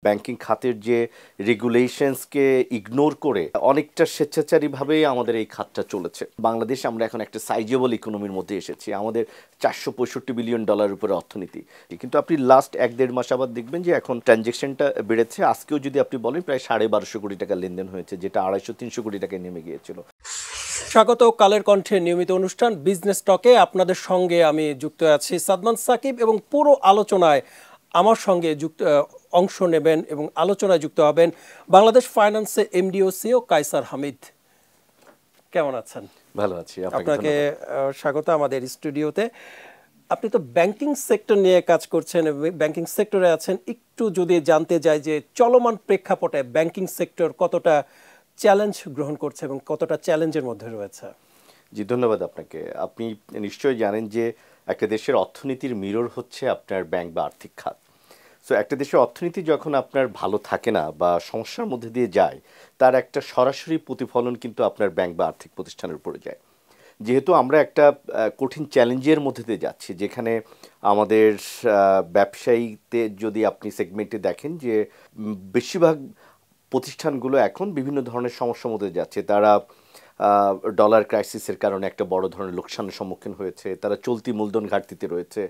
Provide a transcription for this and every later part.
Banking খাতের যে রেগুলেশনসকে ignore করে অনেকটা স্বেচ্ছাচারীভাবেই আমাদের এই খাতটা চলেছে। বাংলাদেশ আমরা এখন একটা সাইজেবল ইকোনমির মধ্যে এসেছি, আমাদের $465 বিলিয়ন উপরে অর্থনীতি। কিন্তু আপনি লাস্ট 1-1.5 মাস আবার দেখবেন যে এখন ট্রানজেকশনটা বেড়েছে। আজকেও যদি আপনি বলেন প্রায় 1250 কোটি টাকা লেনদেন হয়েছে, যেটা 250-300 কোটি টাকায় নেমে গিয়েছিল। স্বাগত কালের কণ্ঠে নিয়মিত অনুষ্ঠান বিজনেস টকে। আপনাদের সঙ্গে আমি যুক্ত আছি সাদমান সাকিব, এবং পুরো আলোচনায় আমার সঙ্গে অংশ নেবেন এবং আলোচনায় যুক্ত হবেন বাংলাদেশ ফাইন্যান্সের এমডি ও সিইও কায়সার হামিদ। কেমন আছেন? ভালো আছি, আপনাকে স্বাগত আমাদের স্টুডিওতে। আপনি তো ব্যাংকিং সেক্টর নিয়ে কাজ করছেন, ব্যাংকিং সেক্টরে আছেন। একটু যদি জানতে চাই যে চলমান প্রেক্ষাপটে ব্যাংকিং সেক্টর কতটা চ্যালেঞ্জ গ্রহণ করছে এবং কতটা চ্যালেঞ্জের মধ্যে রয়েছে। জি, ধন্যবাদ আপনাকে। আপনি নিশ্চয়ই জানেন যে একটা দেশের অর্থনীতির মিরর হচ্ছে আপনার ব্যাংক বা আর্থিক খাত। সো একটা দেশের অর্থনীতি যখন আপনার ভালো থাকে না বা সমস্যার মধ্যে দিয়ে যায়, তার একটা সরাসরি প্রতিফলন কিন্তু আপনার ব্যাংক বা আর্থিক প্রতিষ্ঠানের উপরে যায়। যেহেতু আমরা একটা কঠিন চ্যালেঞ্জের মধ্যে দিয়ে যাচ্ছি, যেখানে আমাদের ব্যবসায়ীতে যদি আপনি সেগমেন্টে দেখেন যে বেশিরভাগ প্রতিষ্ঠানগুলো এখন বিভিন্ন ধরনের সমস্যার মধ্যে যাচ্ছে। তারা ডলার ক্রাইসিসের কারণে একটা বড় ধরনের লোকসানের সম্মুখীন হয়েছে, তারা চলতি মূলধন ঘাটতিতে রয়েছে,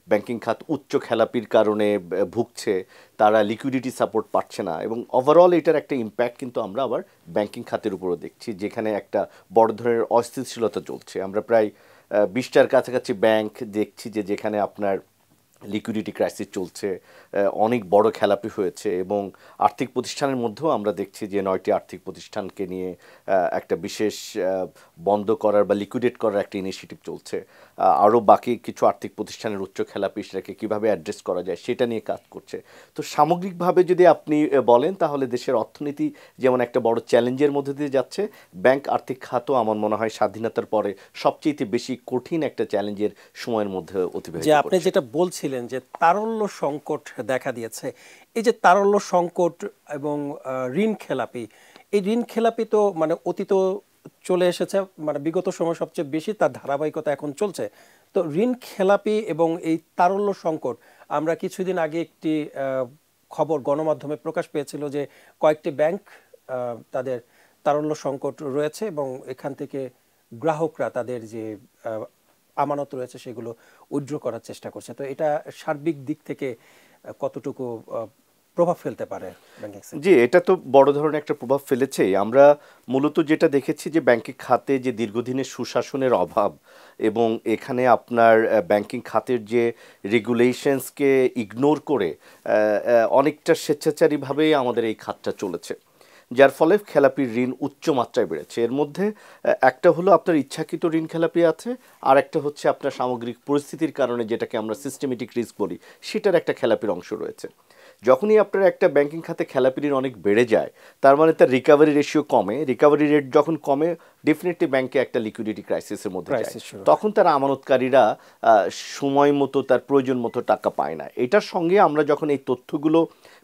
ব্যাংকিং খাত উচ্চ খেলাপির কারণে ভুগছে, তারা লিকুইডিটি সাপোর্ট পাচ্ছে না, এবং ওভারঅল এটার একটা ইম্প্যাক্ট কিন্তু আমরা আবার ব্যাংকিং খাতের উপরও দেখছি, যেখানে একটা বড় ধরনের অস্থিতিশীলতা চলছে। আমরা প্রায় 20টার কাছাকাছি ব্যাংক দেখছি যে যেখানে আপনার লিকুইডিটি ক্রাইসিস চলছে, অনেক বড় খেলাপি হয়েছে, এবং আর্থিক প্রতিষ্ঠানের মধ্যেও আমরা দেখছি যে 9টি আর্থিক প্রতিষ্ঠানকে নিয়ে একটা বিশেষ বন্ধ করার বা লিকুইডেট করার একটা ইনিশিয়েটিভ চলছে। আরও বাকি কিছু আর্থিক প্রতিষ্ঠানের উচ্চ খেলাপি সেটাকে কীভাবে অ্যাড্রেস করা যায় সেটা নিয়ে কাজ করছে। তো সামগ্রিকভাবে যদি আপনি বলেন তাহলে দেশের অর্থনীতি যেমন একটা বড় চ্যালেঞ্জের মধ্যে দিয়ে যাচ্ছে, ব্যাংক আর্থিক খাতও আমার মনে হয় স্বাধীনতার পরে সবচেয়ে বেশি কঠিন একটা চ্যালেঞ্জের সময়ের মধ্যে অতিবাহিত করছে। আপনি যেটা বলছিলেন যে তারল্য সংকট দেখা দিয়েছে, এই যে তারল্য সংকট এবং ঋণ খেলাপি, এই ঋণ খেলাপি তো মানে অতীত চলে এসেছে, মানে বিগত সময় সবচেয়ে বেশি তার ধারাবাহিকতা এখন চলছে। তো ঋণ খেলাপি এবং এই তারল্য সংকট, আমরা কিছুদিন আগে একটি খবর গণমাধ্যমে প্রকাশ পেয়েছিল যে কয়েকটি ব্যাংক তাদের তারল্য সংকট রয়েছে এবং এখান থেকে গ্রাহকরা তাদের যে আমানত রয়েছে সেগুলো উইথড্র করার চেষ্টা করছে। তো এটা সার্বিক দিক থেকে কতটুকু প্রভাব ফেলতে পারে ব্যাংকিং সেক্টরে? জি, এটা তো বড় ধরনের একটা প্রভাব ফেলেছেই। আমরা মূলত যেটা দেখেছি যে ব্যাংকিং খাতে যে দীর্ঘদিনের সুশাসনের অভাব, এবং এখানে আপনার ব্যাংকিং খাতের যে রেগুলেশনসকে ইগনোর করে অনেকটা স্বেচ্ছাচারীভাবেই আমাদের এই খাতটা চলেছে, যার ফলে খেলাপির ঋণ উচ্চ মাত্রায় বেড়েছে। এর মধ্যে একটা হলো আপনার ইচ্ছাকৃত ঋণ খেলাপি আছে, আর একটা হচ্ছে আপনার সামগ্রিক পরিস্থিতির কারণে যেটাকে আমরা সিস্টেমেটিক রিস্ক বলি, সেটার একটা খেলাপির অংশ রয়েছে। যখনই আপনার একটা ব্যাংকিং খাতে খেলাপি ঋণ অনেক বেড়ে যায়, তার মানে তার রিকভারি রেশিও কমে, রিকভারি রেট যখন কমে ডেফিনেটলি ব্যাংকে একটা লিকুইডিটি ক্রাইসিসের মধ্যে যায়, তখন তার আমানতকারীরা সময় মতো তার প্রয়োজন মতো টাকা পায় না। এটার সঙ্গে আমরা যখন এই তথ্যগুলো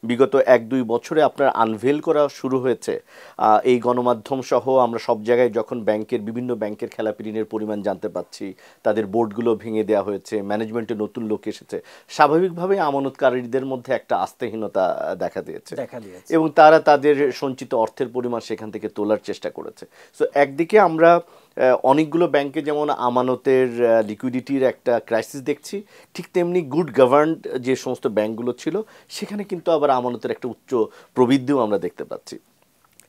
বিগত 1-2 বছরে আপনার আনভেল করা শুরু হয়েছে, এই গণমাধ্যম সহ আমরা সব জায়গায় যখন বিভিন্ন ব্যাংকের খেলাপি ঋণের পরিমাণ জানতে পাচ্ছি, তাদের বোর্ডগুলো ভেঙে দেওয়া হয়েছে, ম্যানেজমেন্টে নতুন লোক এসেছে, স্বাভাবিকভাবে আমানতকারীদের মধ্যে একটা আস্থাহীনতা দেখা দিয়েছে, এবং তারা তাদের সঞ্চিত অর্থের পরিমাণ সেখান থেকে তোলার চেষ্টা করেছে। সো একদিকে আমরা অনেকগুলো ব্যাংকে যেমন আমানতের লিকুইডিটির একটা ক্রাইসিস দেখছি, ঠিক তেমনি গুড গভর্নড যে সমস্ত ব্যাংকগুলো ছিল সেখানে কিন্তু আবার আমানতের একটা উচ্চ প্রবৃদ্ধিও আমরা দেখতে পাচ্ছি,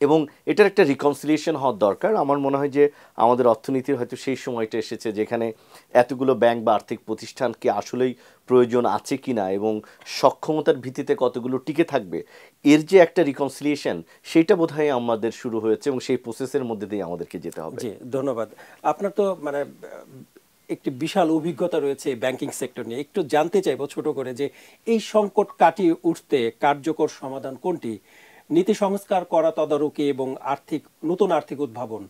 এবং এটার একটা রিকনসিলিয়েশন হওয়ার দরকার। আমার মনে হয় যে আমাদের অর্থনীতির হয়তো সেই সময়টা এসেছে যেখানে এতগুলো ব্যাংক বা আর্থিক প্রতিষ্ঠানকে আসলেই প্রয়োজন আছে কিনা এবং সক্ষমতার ভিত্তিতে কতগুলো টিকে থাকবে, এর যে একটা রিকনসিলিয়েশন, সেটা বোধহয় আমাদের শুরু হয়েছে, এবং সেই প্রসেসের মধ্যে দিয়ে আমাদেরকে যেতে হবে। জি, ধন্যবাদ। আপনার তো মানে একটি বিশাল অভিজ্ঞতা রয়েছে ব্যাংকিং সেক্টর নিয়ে। একটু জানতে চাইবো ছোট করে যে এই সংকট কাটিয়ে উঠতে কার্যকর সমাধান কোনটি? নীতি সংস্কার করা, তদারকি এবং নতুন আর্থিক উদ্ভাবন,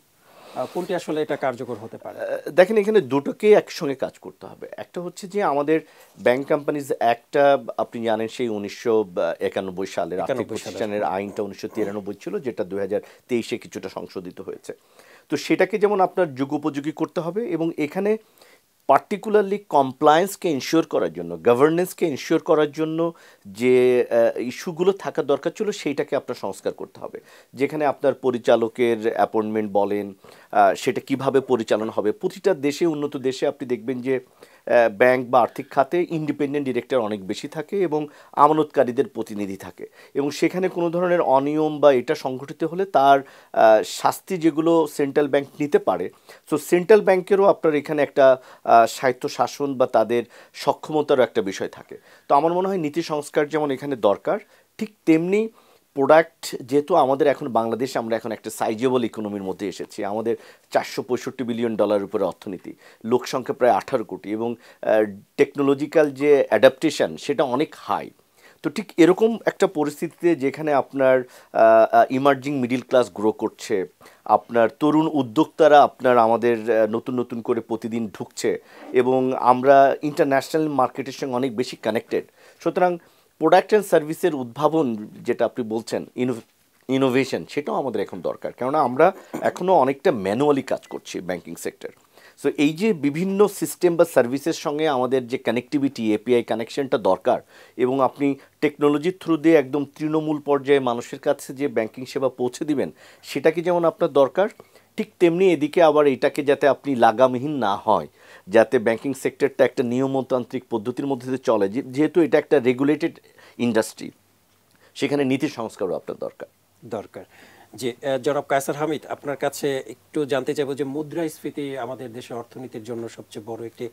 কোনটি আসলে এটা কার্যকর হতে পারে? দেখেন, এখানে দুটোকেই একসঙ্গে কাজ করতে হবে। একটা হচ্ছে যে আমাদের ব্যাংক কোম্পানিজ অ্যাক্টটা আপনি জানেন সেই 1991 সালের আর্থিক প্রতিষ্ঠানের আইনটা 1993 ছিল, যেটা 2023-এ কিছুটা সংশোধিত হয়েছে। তো সেটাকে যেমন আপনার যুগোপযোগী করতে হবে, এবং এখানে পার্টিকুলারলি কমপ্লায়েন্সকে ইনশিওর করার জন্য, গভর্নেন্সকে ইনশিওর করার জন্য যে ইস্যুগুলো থাকা দরকার ছিল সেইটাকে আপনার সংস্কার করতে হবে। যেখানে আপনার পরিচালকের অ্যাপয়েন্টমেন্ট বলেন, সেটা কিভাবে পরিচালনা হবে। প্রতিটা দেশে, উন্নত দেশে আপনি দেখবেন যে ব্যাংক বা আর্থিক খাতে ইন্ডিপেন্ডেন্ট ডিরেক্টর অনেক বেশি থাকে এবং আমানতকারীদের প্রতিনিধি থাকে, এবং সেখানে কোনো ধরনের অনিয়ম বা এটা সংঘটিত হলে তার শাস্তি যেগুলো সেন্ট্রাল ব্যাংক নিতে পারে। সো সেন্ট্রাল ব্যাংকেরও আপনার এখানে একটা স্বায়ত্ত শাসন বা তাদের সক্ষমতারও একটা বিষয় থাকে। তো আমার মনে হয় নীতি সংস্কার যেমন এখানে দরকার, ঠিক তেমনি প্রোডাক্ট, যেহেতু আমাদের এখন বাংলাদেশে আমরা এখন একটা সাইজেবল ইকোনমির মধ্যে এসেছি, আমাদের $465 বিলিয়ন উপরে অর্থনীতি, লোক সংখ্যা প্রায় 18 কোটি, এবং টেকনোলজিক্যাল যে অ্যাডাপ্টেশন সেটা অনেক হাই। তো ঠিক এরকম একটা পরিস্থিতিতে যেখানে আপনার ইমার্জিং মিডিল ক্লাস গ্রো করছে, আপনার তরুণ উদ্যোক্তারা আপনার আমাদের নতুন নতুন করে প্রতিদিন ঢুকছে, এবং আমরা ইন্টারন্যাশনাল মার্কেটের সঙ্গে অনেক বেশি কানেক্টেড। সুতরাং প্রোডাক্ট অ্যান্ড সার্ভিসের উদ্ভাবন যেটা আপনি বলছেন, ইনোভেশন, সেটাও আমাদের এখন দরকার, কেননা আমরা এখনও অনেকটা ম্যানুয়ালি কাজ করছি ব্যাংকিং সেক্টর। সো এই যে বিভিন্ন সিস্টেম বা সার্ভিসের সঙ্গে আমাদের যে কানেক্টিভিটি, এপিআই কানেকশনটা দরকার, এবং আপনি টেকনোলজির থ্রু দিয়ে একদম তৃণমূল পর্যায়ে মানুষের কাছে যে ব্যাংকিং সেবা পৌঁছে দিবেন, সেটাকে যেমন আপনার দরকার, ঠিক তেমনি এদিকে আবার এটাকে যাতে আপনি লাগামহীন না হয়, যাতে ব্যাংকিং সেক্টরটা একটা নিয়মতান্ত্রিক পদ্ধতির মধ্যে দিয়ে চলে, যেহেতু এটা একটা রেগুলেটেড ইন্ডাস্ট্রি, সেখানে নীতি সংস্কারও আপনার দরকার। দরকার। যে জনাব কায়সার হামিদ, আপনার কাছে একটু জানতে চাইবো যে মুদ্রাস্ফীতি আমাদের দেশের অর্থনীতির জন্য সবচেয়ে বড় একটি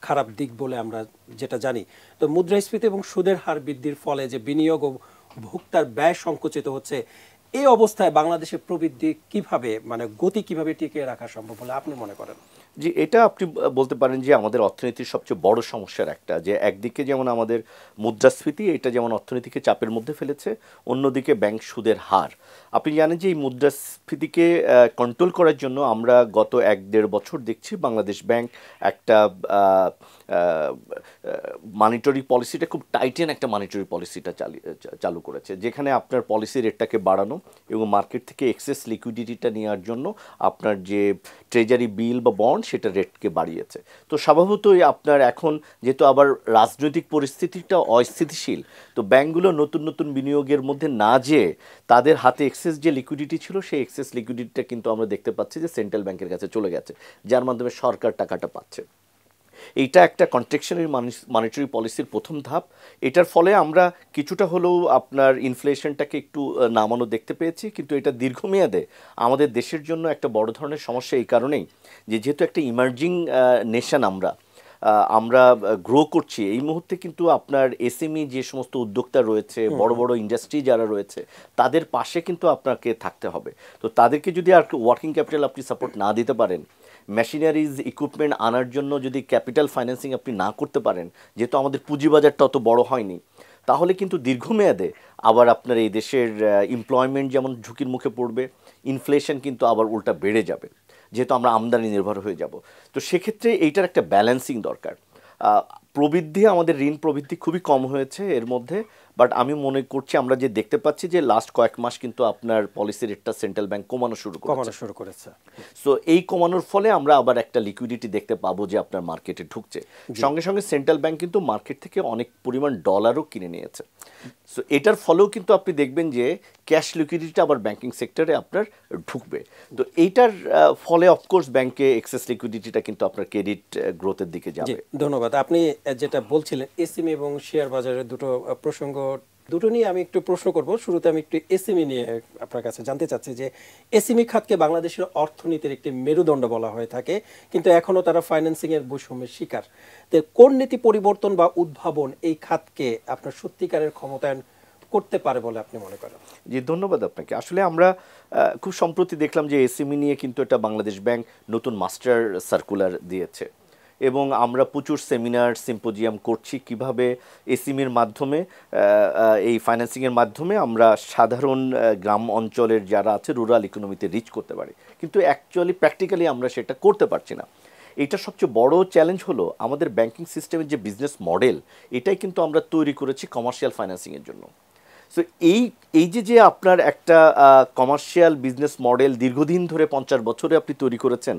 খারাপ দিক বলে আমরা যেটা জানি। তো মুদ্রাস্ফীতি এবং সুদের হার বৃদ্ধির ফলে যে বিনিয়োগ ও ভোক্তার ব্যয় সংকুচিত হচ্ছে, এই অবস্থায় বাংলাদেশের প্রবৃদ্ধি কিভাবে, মানে গতি কিভাবে টিকিয়ে রাখা সম্ভব বলে আপনি মনে করেন? যে এটা আপনি বলতে পারেন যে আমাদের অর্থনীতির সবচেয়ে বড় সমস্যার একটা, যে একদিকে যেমন আমাদের মুদ্রাস্ফীতি, এটা যেমন অর্থনীতিকে চাপের মধ্যে ফেলেছে, অন্যদিকে ব্যাংক সুদের হার। আপনি জানেন যে এই মুদ্রাস্ফীতিকে কন্ট্রোল করার জন্য আমরা গত 1-1.5 বছর দেখছি বাংলাদেশ ব্যাংক একটা মানিটরি পলিসিটা, খুব টাইটেন একটা মানিটরি পলিসিটা চালু করেছে, যেখানে আপনার পলিসি রেটটাকে বাড়ানো এবং মার্কেট থেকে এক্সেস লিকুইডিটিটা নেওয়ার জন্য আপনার যে ট্রেজারি বিল বা বন্ড, সেটা রেটকে বাড়িয়েছে। তো স্বভাবতই আপনার এখন যেহেতু আবার রাজনৈতিক পরিস্থিতিটা অস্থিতিশীল, তো ব্যাংকগুলো নতুন নতুন বিনিয়োগের মধ্যে না যেয়ে তাদের হাতে এক্সেস যে লিকুইডিটি ছিল, সেই এক্সেস লিকুইডিটিটা কিন্তু আমরা দেখতে পাচ্ছি যে সেন্ট্রাল ব্যাংকের কাছে চলে গেছে, যার মাধ্যমে সরকার টাকাটা পাচ্ছে। এইটা একটা কন্ট্রাকশনারি মনিটারি পলিসির প্রথম ধাপ। এটার ফলে আমরা কিছুটা হলেও আপনার ইনফ্লেশনটাকে একটু নামানো দেখতে পেয়েছি, কিন্তু এটা দীর্ঘমেয়াদে আমাদের দেশের জন্য একটা বড় ধরনের সমস্যা, এই কারণেই যে যেহেতু একটা ইমার্জিং নেশন আমরা গ্রো করছি এই মুহূর্তে, কিন্তু আপনার এসএমই যে সমস্ত উদ্যোক্তা রয়েছে, বড় বড় ইন্ডাস্ট্রি যারা রয়েছে, তাদের পাশে কিন্তু আপনাকে থাকতে হবে। তো তাদেরকে যদি আর ওয়ার্কিং ক্যাপিটাল আপনি সাপোর্ট না দিতে পারেন, মেশিনারিজ ইকুইপমেন্ট আনার জন্য যদি ক্যাপিটাল ফাইন্যান্সিং আপনি না করতে পারেন, যেহেতু আমাদের পুঁজিবাজারটা অত বড় হয়নি, তাহলে কিন্তু দীর্ঘমেয়াদে আবার আপনার এই দেশের এমপ্লয়মেন্ট যেমন ঝুঁকির মুখে পড়বে, ইনফ্লেশন কিন্তু আবার উল্টা বেড়ে যাবে, যেহেতু আমরা আমদানি নির্ভর হয়ে যাব। তো সেক্ষেত্রে এইটার একটা ব্যালেন্সিং দরকার। প্রবৃদ্ধি, আমাদের ঋণ প্রবৃদ্ধি খুবই কম হয়েছে এর মধ্যে, বাট আমি মনে করছি আমরা যে দেখতে পাচ্ছি যে লাস্ট কয়েক মাস কিন্তু আপনার পলিসি রেটটা সেন্ট্রাল ব্যাংক কমানো শুরু করেছে। সো এই কমানোর ফলে আমরা আবার একটা লিকুইডিটি দেখতে পাবো যে আপনার মার্কেটে ঢুকছে। সঙ্গে সঙ্গে সেন্ট্রাল ব্যাংক কিন্তু মার্কেট থেকে অনেক পরিমাণ ডলারও কিনে নিয়েছে। সো এটার ফলেও কিন্তু আপনি দেখবেন যে ক্যাশ লিকুইডিটিটা আবার ব্যাংকিং সেক্টরে আপনার ঢুকবে। তো এইটার ফলে অফকোর্স ব্যাংকে এক্সেস লিকুইডিটিটা কিন্তু আপনার ক্রেডিট গ্রোথের দিকে যাবে। ধন্যবাদ। আপনি যেটা বলছিলেন এসএমই এবং শেয়ার বাজারের দুটো প্রসঙ্গ, দুটো নিয়ে আমি একটু প্রশ্ন করব। শুরুতে আমি একটু এসএমই নিয়ে আপনার কাছে জানতে চাচ্ছি যে এসএমই খাতকে বাংলাদেশের অর্থনীতির একটি মেরুদণ্ড বলা হয়ে থাকে, কিন্তু এখনো তারা ফাইন্যান্সিং এর বৈষম্যের শিকার। তো কোন নীতি পরিবর্তন বা উদ্ভাবন এই খাতকে আপনার সত্যিকারের ক্ষমতায়ন করতে পারে বলে আপনি মনে করেন? জি, ধন্যবাদ আপনাকে। আসলে আমরা খুব সম্প্রতি দেখলাম যে এসএমই নিয়ে কিন্তু একটা বাংলাদেশ ব্যাংক নতুন মাস্টার সার্কুলার দিয়েছে, এবং আমরা প্রচুর সেমিনার সিম্পোজিয়াম করছি কিভাবে এসএমইর মাধ্যমে, এই ফাইন্যান্সিংয়ের মাধ্যমে আমরা সাধারণ গ্রাম অঞ্চলের যারা আছে রুরাল ইকোনমিতে রিচ করতে পারি, কিন্তু অ্যাকচুয়ালি প্র্যাকটিক্যালি আমরা সেটা করতে পারছি না। এটা সবচেয়ে বড় চ্যালেঞ্জ হলো আমাদের ব্যাংকিং সিস্টেমের যে বিজনেস মডেল, এটাই কিন্তু আমরা তৈরি করেছি কমার্শিয়াল ফাইন্যান্সিংয়ের জন্য। সো এই এই যে আপনার একটা কমার্শিয়াল বিজনেস মডেল দীর্ঘদিন ধরে 50 বছরে আপনি তৈরি করেছেন,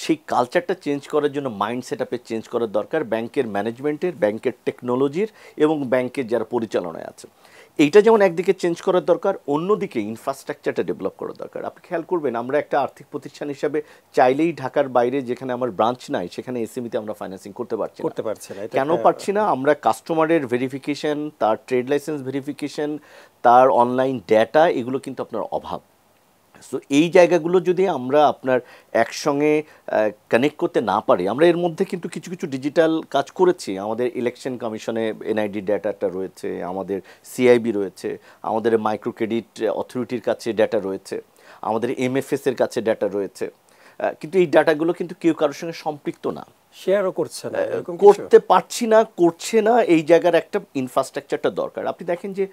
সেই কালচারটা চেঞ্জ করার জন্য মাইন্ড সেট আপে চেঞ্জ করার দরকার ব্যাংকের ম্যানেজমেন্টের, ব্যাংকের টেকনোলজির এবং ব্যাংকের যারা পরিচালনায় আছে। এইটা যেমন একদিকে চেঞ্জ করার দরকার, অন্যদিকে ইনফ্রাস্ট্রাকচারটা ডেভেলপ করার দরকার। আপনি খেয়াল করবেন, আমরা একটা আর্থিক প্রতিষ্ঠান হিসাবে চাইলেই ঢাকার বাইরে যেখানে আমার ব্রাঞ্চ নাই সেখানে এসএমইতে আমরা ফাইন্যান্সিং করতে পারছি না। করতে পারছে না, এটা কেন পারছি না? আমরা কাস্টমারের ভেরিফিকেশন, তার ট্রেড লাইসেন্স ভেরিফিকেশন, তার অনলাইন ডেটা, এগুলো কিন্তু আপনার অভাব। সো এই জায়গাগুলো যদি আমরা আপনার একসঙ্গে কানেক্ট করতে না পারি, আমরা এর মধ্যে কিন্তু কিছু কিছু ডিজিটাল কাজ করেছি। আমাদের ইলেকশন কমিশনে এনআইডি ডেটাটা রয়েছে, আমাদের সিআইবি রয়েছে, আমাদের মাইক্রো ক্রেডিট অথরিটির কাছে ডেটা রয়েছে, আমাদের এমএফএস এর কাছে ডেটা রয়েছে, কিন্তু এই ডাটাগুলো কিন্তু কেউ কারোর সঙ্গে সম্পৃক্ত না, শেয়ারও করছে না, এরকম কিছু করতে পারছি না, করছে না। এই জায়গার একটা ইনফ্রাস্ট্রাকচারটা দরকার। আপনি দেখেন যে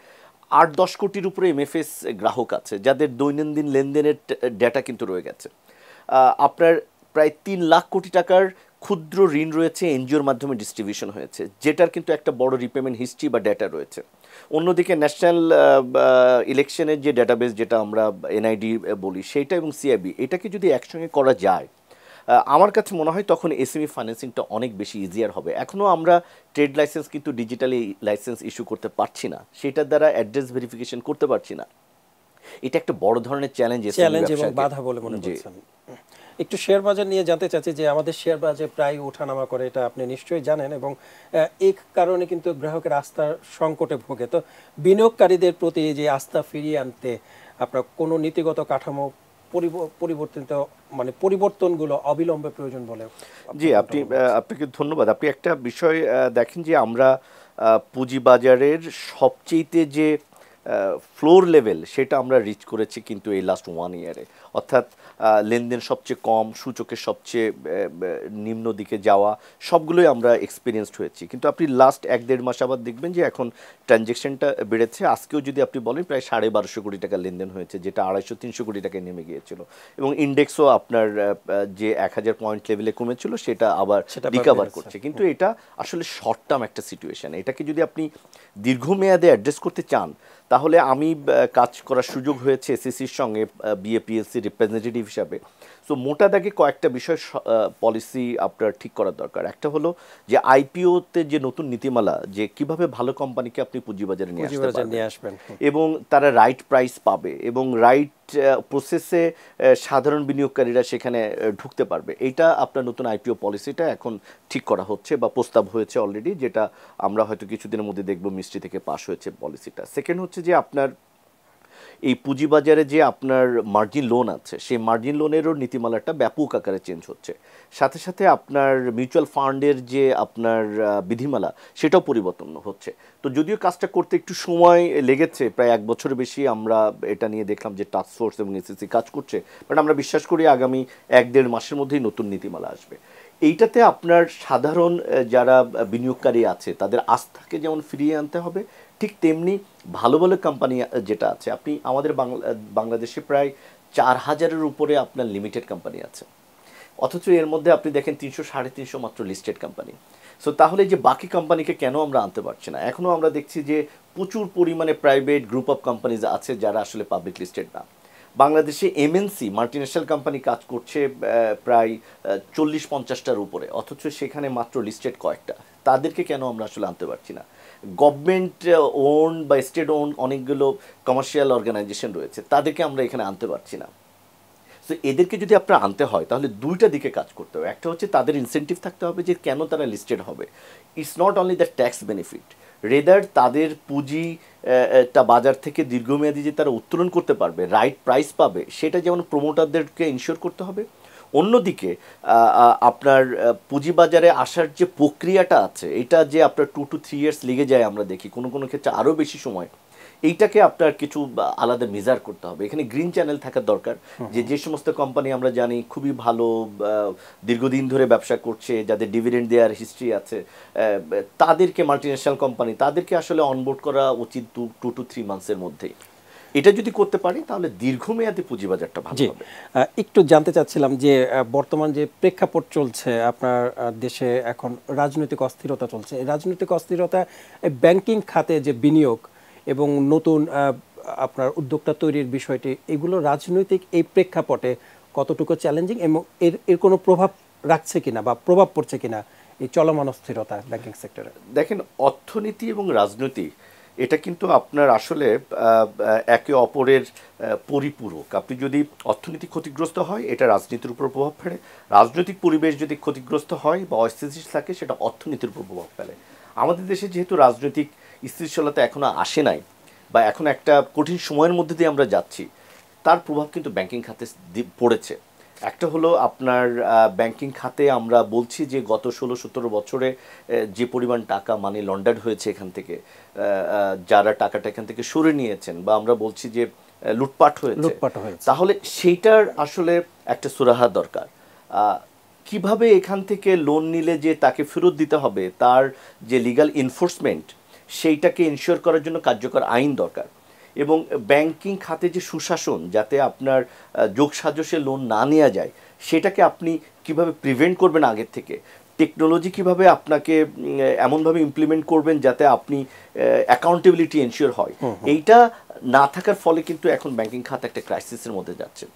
8-10 কোটির উপরে এমএফএস গ্রাহক আছে যাদের দৈনন্দিন লেনদেনের ডেটা কিন্তু রয়ে গেছে। আপনার প্রায় 3 লাখ কোটি টাকার ক্ষুদ্র ঋণ রয়েছে এনজিওর মাধ্যমে ডিস্ট্রিবিউশন হয়েছে, যেটার কিন্তু একটা বড় রিপেমেন্ট হিস্ট্রি বা ডেটা রয়েছে। অন্যদিকে ন্যাশনাল ইলেকশনের যে ডেটাবেস, যেটা আমরা এনআইডি বলি, সেইটা এবং সিআইবি, এটাকে যদি একসঙ্গে করা যায়, আমার কাছে মনে হয় তখন এসএমই ফাইন্যান্সিংটা অনেক বেশি ইজিয়ার হবে। এখনও আমরা ট্রেড লাইসেন্স কিন্তু ডিজিটালি লাইসেন্স ইস্যু করতে পারছি না, সেটার দ্বারা অ্যাড্রেস ভেরিফিকেশন করতে পারছি না। এটা একটা বড় ধরনের চ্যালেঞ্জ এবং বাধা বলে মনে করছেন। একটু শেয়ার বাজার নিয়ে জানতে চাচ্ছি যে আমাদের শেয়ার বাজার প্রায় ওঠানামা করে, এটা আপনি নিশ্চয়ই জানেন, এবং এই কারণে কিন্তু গ্রাহকের আস্থার সংকটে ভোগে। তো বিনিয়োগকারীদের প্রতি যে আস্থা ফিরিয়ে আনতে আপনার কোনো নীতিগত কাঠামো পরিবর্তিত মানে পরিবর্তনগুলো অবিলম্বে প্রয়োজন বলে? জি, আপনাকে ধন্যবাদ। আপনি একটা বিষয় দেখেন যে আমরা পুঁজিবাজারের সবচেয়েতে যে ফ্লোর লেভেল, সেটা আমরা রিচ করেছি কিন্তু এই লাস্ট 1 ইয়ারে। অর্থাৎ লেনদেন সবচেয়ে কম, সূচকের সবচেয়ে নিম্ন দিকে যাওয়া, সবগুলোই আমরা এক্সপিরিয়েন্সড হয়েছি। কিন্তু আপনি লাস্ট 1-1.5 মাস আবার দেখবেন যে এখন ট্রানজ্যাকশনটা বেড়েছে। আজকেও যদি আপনি বলেন প্রায় 1250 কোটি টাকা লেনদেন হয়েছে, যেটা 250-300 কোটি টাকায় নেমে গিয়েছিল। এবং ইন্ডেক্সও আপনার যে 1000 পয়েন্ট লেভেলে কমেছিল সেটা আবার রিকভার করছে। কিন্তু এটা আসলে শর্ট টার্ম একটা সিচুয়েশন। এটাকে যদি আপনি দীর্ঘমেয়াদে অ্যাড্রেস করতে চান, তাহলে আমি কাজ করার সুযোগ হয়েছে এসএসসির সঙ্গে বিএপিএলসি রিপ্রেজেন্টেটিভ হিসাবে। সো মোটা দাগে কয়েকটা বিষয় পলিসি আপনার ঠিক করার দরকার। একটা হলো যে আইপিওতে যে নতুন নীতিমালা, যে কিভাবে ভালো কোম্পানিকে আপনি পুঁজিবাজারে নিয়ে আসবেন এবং তারা রাইট প্রাইস পাবে এবং রাইট প্রসেসে সাধারণ বিনিয়োগকারীরা সেখানে ঢুকতে পারবে, এইটা আপনার নতুন আইপিও পলিসিটা এখন ঠিক করা হচ্ছে বা প্রস্তাব হয়েছে অলরেডি, যেটা আমরা হয়তো কিছুদিনের মধ্যে দেখব মিনিস্ট্রি থেকে পাস হয়েছে পলিসিটা। সেকেন্ড হচ্ছে যে আপনার এই পুঁজিবাজারে যে আপনার মার্জিন লোন আছে, সেই মার্জিন লোনেরও নীতিমালাটা ব্যাপক আকারে চেঞ্জ হচ্ছে। সাথে সাথে আপনার মিউচুয়াল ফান্ডের যে আপনার বিধিমালা, সেটাও পরিবর্তন হচ্ছে। তো যদিও কাজটা করতে একটু সময় লেগেছে, প্রায় 1 বছরের বেশি আমরা এটা নিয়ে দেখলাম যে টাস্ক ফোর্স এবং এসএসসি কাজ করছে, বাট আমরা বিশ্বাস করি আগামী 1-1.5 মাসের মধ্যেই নতুন নীতিমালা আসবে। এইটাতে আপনার সাধারণ যারা বিনিয়োগকারী আছে তাদের আস্থাকে যেমন ফিরিয়ে আনতে হবে, ঠিক তেমনি ভালো ভালো কোম্পানি যেটা আছে, আপনি আমাদের বাংলাদেশে প্রায় 4000-এর উপরে আপনার লিমিটেড কোম্পানি আছে, অথচ এর মধ্যে আপনি দেখেন 300-350 মাত্র লিস্টেড কোম্পানি। সো তাহলে যে বাকি কোম্পানিকে কেন আমরা আনতে পারছি না? এখনও আমরা দেখছি যে প্রচুর পরিমাণে প্রাইভেট গ্রুপ অফ কোম্পানিজ আছে যারা আসলে পাবলিক লিস্টেড না। বাংলাদেশে এমএনসি মাল্টিন্যাশনাল কোম্পানি কাজ করছে প্রায় 40-50টার উপরে, অথচ সেখানে মাত্র লিস্টেড কয়েকটা। তাদেরকে কেন আমরা আসলে আনতে পারছি না? গভর্নমেন্ট ওন বা স্টেট ওন অনেকগুলো কমার্শিয়াল অর্গানাইজেশন রয়েছে, তাদেরকে আমরা এখানে আনতে পারছি না। সো এদেরকে যদি আপনার আনতে হয় তাহলে দুইটা দিকে কাজ করতে হবে। একটা হচ্ছে তাদের ইনসেন্টিভ থাকতে হবে যে কেন তারা লিস্টেড হবে। It's not only the tax benefit, rather তাদের পুঁজিটা বাজার থেকে দীর্ঘমেয়াদী যে তারা উত্তোলন করতে পারবে, রাইট প্রাইস পাবে, সেটা যেমন প্রমোটারদেরকে ইনশিওর করতে হবে। অন্যদিকে আপনার পুঁজিবাজারে আসার যে প্রক্রিয়াটা আছে, এটা যে আপনার 2 to 3 ইয়ার্স লেগে যায় আমরা দেখি, কোনো কোনো ক্ষেত্রে আরও বেশি সময়, এইটাকে আপনার কিছু আলাদা মেজার করতে হবে। এখানে গ্রিন চ্যানেল থাকার দরকার, যে সমস্ত কোম্পানি আমরা জানি খুবই ভালো, দীর্ঘদিন ধরে ব্যবসা করছে, যাদের ডিভিডেন্ড দেওয়ার হিস্ট্রি আছে, তাদেরকে মাল্টিন্যাশনাল কোম্পানি, তাদেরকে আসলে অনবোর্ড করা উচিত 2 to 3 মান্থসের মধ্যেই। এটা যদি করতে পারি তাহলে দীর্ঘমেয়াদী পুঁজিবাজারটা ভালো হবে। একটু জানতে চাচ্ছিলাম যে বর্তমান যে প্রেক্ষাপট চলছে আপনার দেশে, এখন রাজনৈতিক অস্থিরতা চলছে, এই রাজনৈতিক অস্থিরতা ব্যাংকিং খাতে যে বিনিয়োগ, এবং নতুন আপনার উদ্যোক্তা তৈরির বিষয়টি, এগুলো রাজনৈতিক এই প্রেক্ষাপটে কতটুকু চ্যালেঞ্জিং এবং এর এর কোনো প্রভাব রাখছে কিনা বা প্রভাব পড়ছে কিনা এই চলমান অস্থিরতা ব্যাংকিং সেক্টরে? দেখেন, অর্থনীতি এবং রাজনীতি এটা কিন্তু আপনার আসলে একে অপরের পরিপূরক। আপনি যদি অর্থনীতি ক্ষতিগ্রস্ত হয়, এটা রাজনীতির উপর প্রভাব ফেলে। রাজনৈতিক পরিবেশ যদি ক্ষতিগ্রস্ত হয় বা অস্থিতিশীল থাকে, সেটা অর্থনীতির উপর প্রভাব ফেলে। আমাদের দেশে যেহেতু রাজনৈতিক স্থিতিশীলতা এখনো আসে নাই, বা এখন একটা কঠিন সময়ের মধ্যে দিয়ে আমরা যাচ্ছি, তার প্রভাব কিন্তু ব্যাংকিং খাতে পড়েছে। একটা হলো আপনার ব্যাংকিং খাতে আমরা বলছি যে গত 16-17 বছরে যে পরিমাণ টাকা মানি লন্ডার্ড হয়েছে এখান থেকে, যারা টাকাটা এখান থেকে সরে নিয়েছেন, বা আমরা বলছি যে লুটপাট হয়েছে, তাহলে সেইটার আসলে একটা সুরাহা দরকার। কিভাবে এখান থেকে লোন নিলে যে তাকে ফেরত দিতে হবে, তার যে লিগ্যাল এনফোর্সমেন্ট, সেইটাকে এনশিওর করার জন্য কার্যকর আইন দরকার। এবং ব্যাংকিং খাতে যে সুশাসন, যাতে আপনার যোগসাজশে লোন না নেওয়া যায়, সেটাকে আপনি কিভাবে প্রিভেন্ট করবেন আগের থেকে, টেকনোলজি কিভাবে আপনাকে এমনভাবে ইমপ্লিমেন্ট করবেন যাতে আপনি অ্যাকাউন্টেবিলিটি এনশিওর হয়, এইটা না থাকার ফলে কিন্তু এখন ব্যাংকিং খাত একটা ক্রাইসিসের মধ্যে যাচ্ছে।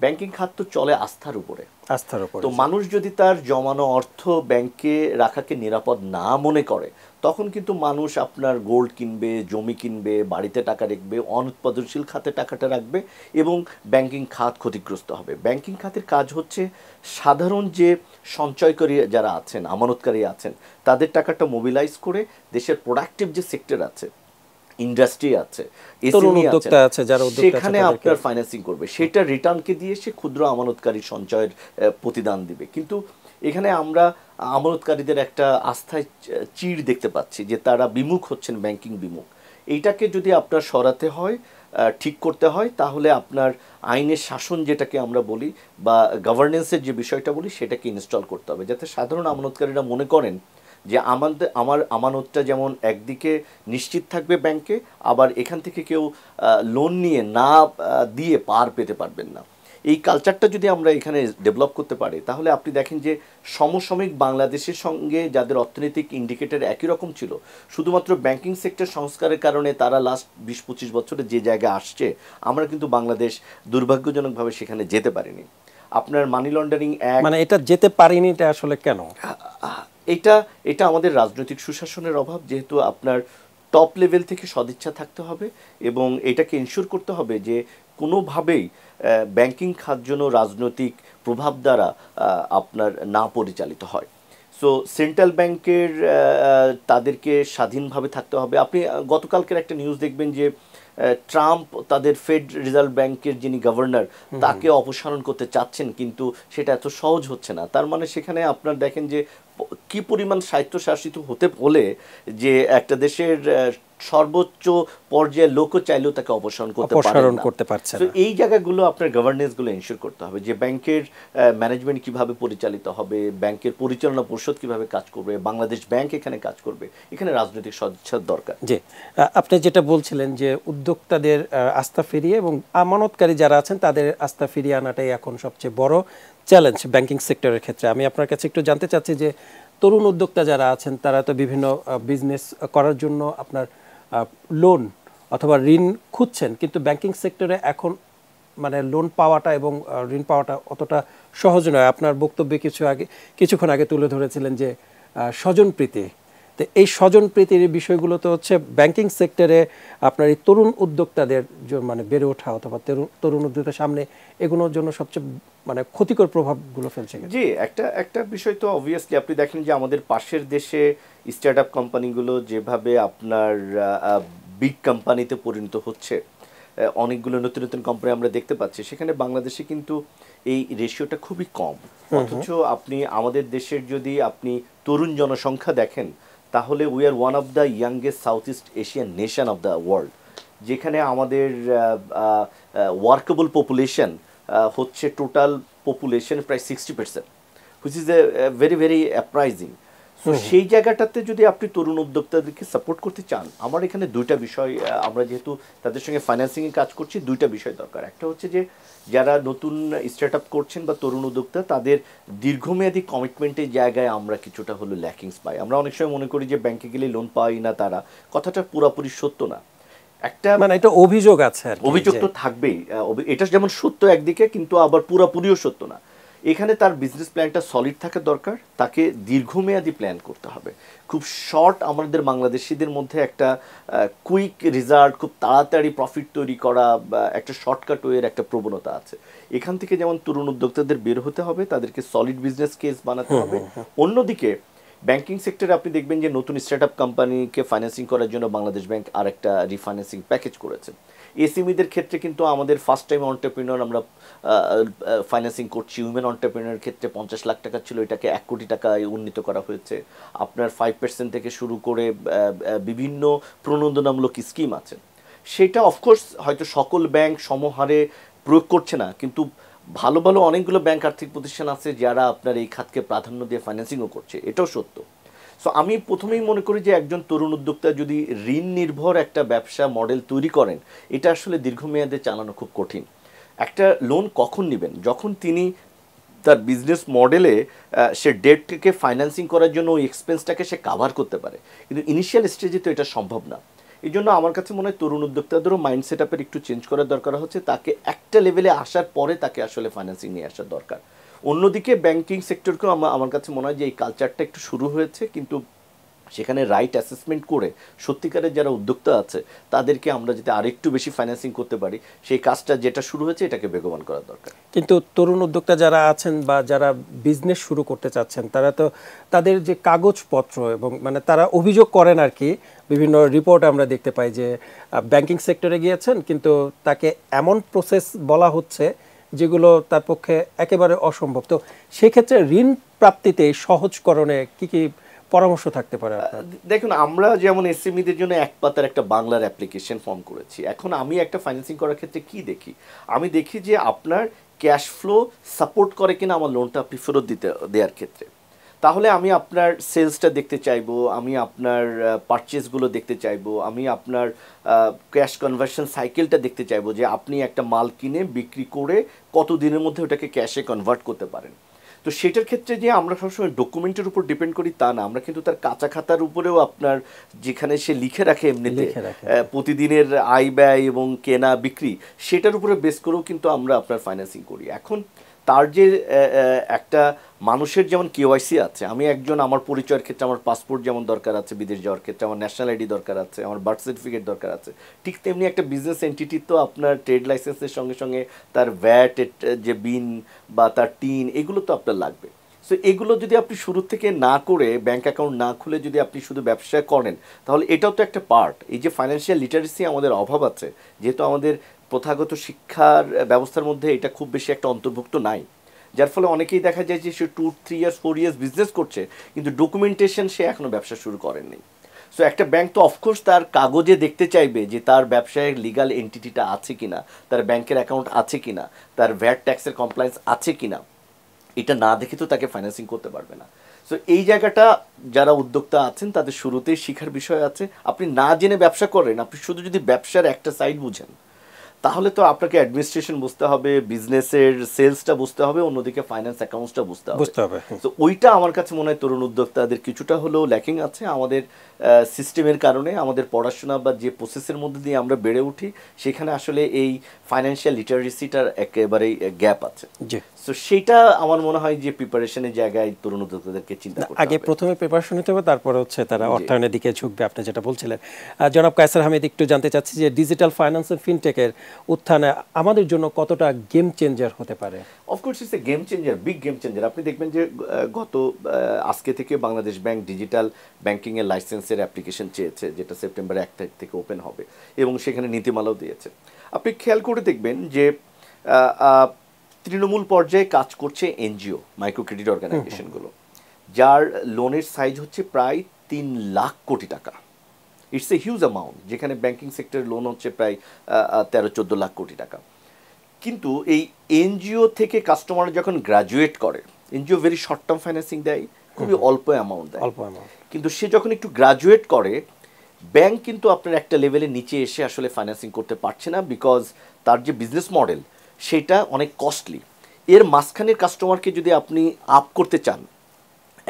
ব্যাংকিং খাত তো চলে আস্থার উপরে। তো মানুষ যদি তার জমানো অর্থ ব্যাংকে রাখাকে নিরাপদ না মনে করে, তখন কিন্তু মানুষ আপনার গোল্ড কিনবে, জমি কিনবে, বাড়িতে টাকা রাখবে, অনুৎপাদনশীল খাতে টাকাটা রাখবে, এবং ব্যাংকিং খাত ক্ষতিগ্রস্ত হবে। ব্যাংকিং খাতের কাজ হচ্ছে সাধারণ যে সঞ্চয়কারী যারা আছেন, আমানতকারী আছেন, তাদের টাকাটা মোবিলাইজ করে দেশের প্রোডাক্টিভ যে সেক্টর আছে, ইন্ডাস্ট্রি আছে, সেখানে আপনার ফাইন্যান্সিং করবে, সেটা রিটার্নকে দিয়ে সে ক্ষুদ্র আমানতকারী সঞ্চয়ের প্রতিদান দিবে। কিন্তু এখানে আমরা আমানতকারীদের একটা আস্থায় চিড় দেখতে পাচ্ছি যে তারা বিমুখ হচ্ছেন, ব্যাংকিং বিমুখ। এইটাকে যদি আপনার সরাতে হয়, ঠিক করতে হয়, তাহলে আপনার আইনের শাসন যেটাকে আমরা বলি, বা গভর্নেন্সের যে বিষয়টা বলি, সেটাকে ইনস্টল করতে হবে, যাতে সাধারণ আমানতকারীরা মনে করেন যে আমার আমানতটা যেমন একদিকে নিশ্চিত থাকবে ব্যাংকে, আবার এখান থেকে কেউ লোন নিয়ে না দিয়ে পার পেতে পারবেন না। এই কালচারটা যদি আমরা এখানে ডেভেলপ করতে পারি, তাহলে আপনি দেখেন যে সমসাময়িক বাংলাদেশের সঙ্গে যাদের অর্থনৈতিক ইন্ডিকেটর একই রকম ছিল, শুধুমাত্র ব্যাংকিং সেক্টর সংস্কারের কারণে তারা লাস্ট 20-25 বছরে যে জায়গায় আসছে, আমরা কিন্তু বাংলাদেশ দুর্ভাগ্যজনকভাবে সেখানে যেতে পারিনি। আপনার মানি লন্ডারিং অ্যাক্ট, মানে এটা যেতে পারিনি, এটা আসলে কেন? এটা আমাদের রাজনৈতিক সুশাসনের অভাব। যেহেতু আপনার টপ লেভেল থেকে সদিচ্ছা থাকতে হবে, এবং এটাকে ইনশিওর করতে হবে যে কোনোভাবেই ব্যাংকিং খাত যেন রাজনৈতিক প্রভাব দ্বারা আপনার না পরিচালিত হয়। সো সেন্ট্রাল ব্যাংকের তাদেরকে স্বাধীনভাবে থাকতে হবে। আপনি গতকালকের একটা নিউজ দেখবেন যে ট্রাম্প তাদের ফেড রিজার্ভ ব্যাংকের যিনি গভর্নর, তাকে অপসারণ করতে চাচ্ছেন, কিন্তু সেটা এত সহজ হচ্ছে না। তার মানে সেখানে আপনার দেখেন যে কি পরিমাণ স্বায়ত্তশাসিত হতে হলে যে একটা দেশের সর্বোচ্চ পর্যায়ের লোকও চাইলেও তাকে অপসারণ করতে পারছে না। এই জায়গাগুলো আপনার গভর্নেন্সগুলো এনশিওর করতে হবে, যে ব্যাংকের ম্যানেজমেন্ট কিভাবে পরিচালিত হবে, ব্যাংকের পরিচালনা পরিষদ কিভাবে কাজ করবে, বাংলাদেশ ব্যাংক এখানে কাজ করবে, এখানে রাজনৈতিক সদিচ্ছার দরকার। জি, আপনি যেটা বলছিলেন যে উদ্যোক্তাদের আস্থা ফিরিয়ে এবং আমানতকারী যারা আছেন তাদের আস্থা ফিরিয়ে আনাটাই এখন সবচেয়ে বড় চ্যালেঞ্জ ব্যাংকিং সেক্টরের ক্ষেত্রে। আমি আপনার কাছে একটু জানতে চাচ্ছি যে তরুণ উদ্যোক্তা যারা আছেন, তারা তো বিভিন্ন বিজনেস করার জন্য আপনার লোন অথবা ঋণ খুঁজছেন, কিন্তু ব্যাংকিং সেক্টরে এখন মানে লোন পাওয়াটা এবং ঋণ পাওয়াটা অতটা সহজ নয়। আপনার বক্তব্যে কিছুক্ষণ আগে তুলে ধরেছিলেন যে স্বজনপ্রীতি। তো এই স্বজনপ্রীতির বিষয়গুলো তো হচ্ছে ব্যাংকিং সেক্টরে আপনার এই তরুণ উদ্যোক্তাদের মানে বেড়ে ওঠা অথবা তরুণ উদ্যোক্তার সামনে এগুলোর জন্য সবচেয়ে মানে ক্ষতিকর প্রভাবগুলো ফেলছে। জি, একটা বিষয় তো অবভিয়াসলি আপনি দেখেন যে আমাদের পাশের দেশে স্টার্ট আপ কোম্পানিগুলো যেভাবে আপনার বিগ কোম্পানিতে পরিণত হচ্ছে, অনেকগুলো নতুন নতুন কোম্পানি আমরা দেখতে পাচ্ছি, সেখানে বাংলাদেশে কিন্তু এই রেশিওটা খুবই কম। অথচ আপনি আমাদের দেশের যদি আপনি তরুণ জনসংখ্যা দেখেন, তাহলে we are one of the youngest South East Asian nation of the world, যেখানে আমাদের ওয়ার্কেবল পপুলেশন হচ্ছে টোটাল পপুলেশন প্রায় 60%, which is a very very appraising. সেই জায়গাটাতে যদি আপনি তরুণ উদ্যোক্তাদেরকে সাপোর্ট করতে চান, আমার এখানে দুইটা বিষয়, আমরা যেহেতু তাদের সঙ্গে ফাইন্যান্সিংয়ে কাজ করছি, দুইটা বিষয় দরকার। একটা হচ্ছে যে যারা নতুন স্টার্ট আপ করছেন বা তরুণ উদ্যোক্তা, তাদের দীর্ঘমেয়াদী কমিটমেন্টের জায়গায় আমরা কিছুটা হলো ল্যাকিংস পাই। আমরা অনেক সময় মনে করি যে ব্যাংকে গেলে লোন পাই না, তারা কথাটা পুরোপুরি সত্য না। একটা মানে এটা অভিযোগ আছে আর কি, অভিযোগ তো থাকবেই, এটা যেমন সত্য একদিকে, কিন্তু আবার পুরোপুরিও সত্য না। এখানে তার বিজনেস প্ল্যানটা সলিড থাকা দরকার, তাকে দীর্ঘমেয়াদী প্ল্যান করতে হবে। খুব শর্ট, আমাদের বাংলাদেশিদের মধ্যে একটা কুইক রেজাল্ট, খুব তাড়াতাড়ি প্রফিট তৈরি করা, একটা শর্টকাট ওয়ের একটা প্রবণতা আছে। এখান থেকে যেমন তরুণ উদ্যোক্তাদের বের হতে হবে, তাদেরকে সলিড বিজনেস কেস বানাতে হবে। অন্যদিকে ব্যাংকিং সেক্টরে আপনি দেখবেন যে নতুন স্টার্ট আপ কোম্পানিকে ফাইন্যান্সিং করার জন্য বাংলাদেশ ব্যাংক আর একটা রিফাইন্যান্সিং প্যাকেজ করেছে। এসএমইদের ক্ষেত্রে কিন্তু আমাদের ফার্স্ট টাইম অন্টারপ্রিনিয়র আমরা ফাইন্যান্সিং করছি। উইমেন অন্টারপ্রিনিয়র ক্ষেত্রে 50 লাখ টাকা ছিল, এটাকে 1 কোটি টাকায় উন্নীত করা হয়েছে। আপনার 5% থেকে শুরু করে বিভিন্ন প্রণোদনামূলক স্কিম আছে। সেটা অফকোর্স হয়তো সকল ব্যাংক সমহারে প্রয়োগ করছে না, কিন্তু ভালো ভালো অনেকগুলো ব্যাংক আর্থিক প্রতিষ্ঠান আছে যারা আপনার এই খাতকে প্রাধান্য দিয়ে ফাইন্যান্সিংও করছে, এটাও সত্য। সো আমি প্রথমেই মনে করি যে একজন তরুণ উদ্যোক্তা যদি ঋণ নির্ভর একটা ব্যবসা মডেল তৈরি করেন, এটা আসলে দীর্ঘমেয়াদে চালানো খুব কঠিন। একটা লোন কখন নেবেন? যখন তিনি তার বিজনেস মডেলে সে ডেটকে ফাইন্যান্সিং করার জন্য ওই এক্সপেন্সটাকে সে কাভার করতে পারে, কিন্তু ইনিশিয়াল স্টেজে তো এটা সম্ভব না। এই জন্য আমার কাছে মনে হয় তরুণ উদ্যোক্তাদেরও মাইন্ড সেট আপের একটু চেঞ্জ করার দরকার হচ্ছে, তাকে একটা লেভেলে আসার পরে তাকে আসলে ফাইন্যান্সিং নিয়ে আসার দরকার। অন্যদিকে ব্যাংকিং সেক্টরকেও আমার কাছে মনে হয় যে এই কালচারটা একটু শুরু হয়েছে, কিন্তু সেখানে রাইট অ্যাসেসমেন্ট করে সত্যিকারের যারা উদ্যোক্তা আছে তাদেরকে আমরা যদি আরেকটু বেশি ফাইন্যান্সিং করতে পারি, সেই কাজটা যেটা শুরু হয়েছে এটাকে বেগবান করা দরকার। কিন্তু তরুণ উদ্যোক্তা যারা আছেন বা যারা বিজনেস শুরু করতে চাচ্ছেন, তারা তো তাদের যে কাগজপত্র এবং মানে তারা অভিযোগ করেন আর কি, বিভিন্ন রিপোর্ট আমরা দেখতে পাই যে ব্যাংকিং সেক্টরে গিয়েছেন কিন্তু তাকে এমন প্রসেস বলা হচ্ছে যেগুলো তার পক্ষে একেবারে অসম্ভব। তো সেক্ষেত্রে ঋণ প্রাপ্তিতে সহজকরণে কি কি পরামর্শ থাকতে পারে আপনার? দেখুন, আমরা যেমন এসএমইদের জন্য এক পাতার একটা বাংলার অ্যাপ্লিকেশন ফর্ম করেছি। এখন আমি একটা ফাইন্যান্সিং করার ক্ষেত্রে কি দেখি? আমি দেখি যে আপনার ক্যাশ ফ্লো সাপোর্ট করে কিনা আমার লোনটা আপনি ফেরত দেওয়ার ক্ষেত্রে। তাহলে আমি আপনার সেলসটা দেখতে চাইবো, আমি আপনার পারচেসগুলো দেখতে চাইবো, আমি আপনার ক্যাশ কনভার্সন সাইকেলটা দেখতে চাইবো, যে আপনি একটা মাল কিনে বিক্রি করে কত দিনের মধ্যে ওটাকে ক্যাশে কনভার্ট করতে পারেন। তো সেটার ক্ষেত্রে যে আমরা সবসময় ডকুমেন্টের উপর ডিপেন্ড করি তা না, আমরা কিন্তু তার কাঁচা খাতার উপরেও আপনার যেখানে সে লিখে রাখে এমনিতে প্রতিদিনের আয় ব্যয় এবং কেনা বিক্রি, সেটার উপরে বেস করেও কিন্তু আমরা আপনার ফাইন্যান্সিং করি। এখন তার যে একটা মানুষের যেমন কেওয়াইসি আছে, আমি একজন, আমার পরিচয়ের ক্ষেত্রে আমার পাসপোর্ট যেমন দরকার আছে, বিদেশ যাওয়ার ক্ষেত্রে আমার ন্যাশনাল আইডি দরকার আছে, আমার বার্থ সার্টিফিকেট দরকার আছে, ঠিক তেমনি একটা বিজনেস এন্টিটি তো আপনার ট্রেড লাইসেন্সের সঙ্গে সঙ্গে তার ভ্যাট যে বিন বা তার টিন, এগুলো তো আপনার লাগবে। সো এগুলো যদি আপনি শুরু থেকে না করে, ব্যাংক অ্যাকাউন্ট না খুলে যদি আপনি শুধু ব্যবসা করেন, তাহলে এটাও তো একটা পার্ট। এই যে ফাইন্যান্সিয়াল লিটারেসি আমাদের অভাব আছে, যেহেতু আমাদের প্রথাগত শিক্ষার ব্যবস্থার মধ্যে এটা খুব বেশি একটা অন্তর্ভুক্ত নাই, যার ফলে অনেকেই দেখা যায় যে সে 2-3 ইয়ার্স 4 ইয়ার্স বিজনেস করছে, কিন্তু ডকুমেন্টেশন সে এখনও ব্যবসা শুরু করেননি। সো একটা ব্যাংক তো অফকোর্স তার কাগজে দেখতে চাইবে যে তার ব্যবসায়ের লিগাল এন্টিটিটা আছে কিনা, তার ব্যাংকের অ্যাকাউন্ট আছে কিনা, তার ভ্যাট ট্যাক্সের কমপ্লায়েন্স আছে কিনা। এটা না দেখে তো তাকে ফাইন্যান্সিং করতে পারবে না। সো এই জায়গাটা যারা উদ্যোক্তা আছেন তাদের শুরুতেই শিখার বিষয় আছে। আপনি না জেনে ব্যবসা করেন, আপনি শুধু যদি ব্যবসার একটা সাইড বুঝেন, তাহলে তো আপনাকে অ্যাডমিনিস্ট্রেশন বুঝতে হবে, বিজনেসের সেলসটা বুঝতে হবে, অন্যদিকে ফাইন্যান্স অ্যাকাউন্টসটা বুঝতে হবে। তো ওইটা আমার কাছে মনে হয় তরুণ উদ্যোক্তাদের কিছুটা হলেও ল্যাকিং আছে। আমাদের সিস্টেমের কারণে, আমাদের পড়াশোনা বা যে প্রসেসের মধ্যে দিয়ে আমরা বেড়ে উঠি, সেখানে আসলে এই ফাইন্যান্সিয়াল লিটারেসিটার একেবারেই গ্যাপ আছে। সো সেটা আমার মনে হয় যে প্রিপারেশনের জায়গায় তরুণ উদ্যোক্তাদেরকে চিন্তা করতে হবে। আগে প্রথমে প্রিপারেশন নিতে হবে, তারপরে হচ্ছে তারা অর্থায়নের দিকে ঝুঁকবে, আপনি যেটা বলছিলেন। জনাব কায়সার হামিদ, একটু জানতে চাচ্ছি যে ডিজিটাল ফাইন্যান্স এন্ড ফিনটেকের উত্থানে আমাদের জন্য কতটা গেম চেঞ্জার হতে পারে? Of course it's a game changer, big game changer. আপনি দেখবেন যে আজকে থেকে বাংলাদেশ ব্যাংক ডিজিটাল ব্যাংকিংয়ের লাইসেন্সের অ্যাপ্লিকেশন চেয়েছে, যেটা সেপ্টেম্বর 1 তারিখ থেকে ওপেন হবে, এবং সেখানে নীতিমালাও দিয়েছে। আপনি খেয়াল করে দেখবেন যে তৃণমূল পর্যায়ে কাজ করছে এনজিও, মাইক্রো ক্রেডিট অর্গানাইজেশনগুলো, যার লোনের সাইজ হচ্ছে প্রায় 3 লাখ কোটি টাকা। ইটস এ হিউজ অ্যামাউন্ট, যেখানে ব্যাংকিং সেক্টরের লোন হচ্ছে প্রায় 13-14 লাখ কোটি টাকা। কিন্তু এই এনজিও থেকে কাস্টমার যখন গ্রাজুয়েট করে, NGO very short term financing দেয়, খুবই অল্প অ্যামাউন্ট দেয়। অল্প অ্যামাউন্ট। কিন্তু সে যখন একটু গ্রাজুয়েট করে, ব্যাংক কিন্তু আপনার একটা লেভেলের নিচে এসে আসলে ফাইন্যান্সিং করতে পারছে না, বিকজ তার যে বিজনেস মডেল সেটা অনেক কস্টলি। এর মাঝখানের কাস্টমারকে যদি আপনি আপ করতে চান,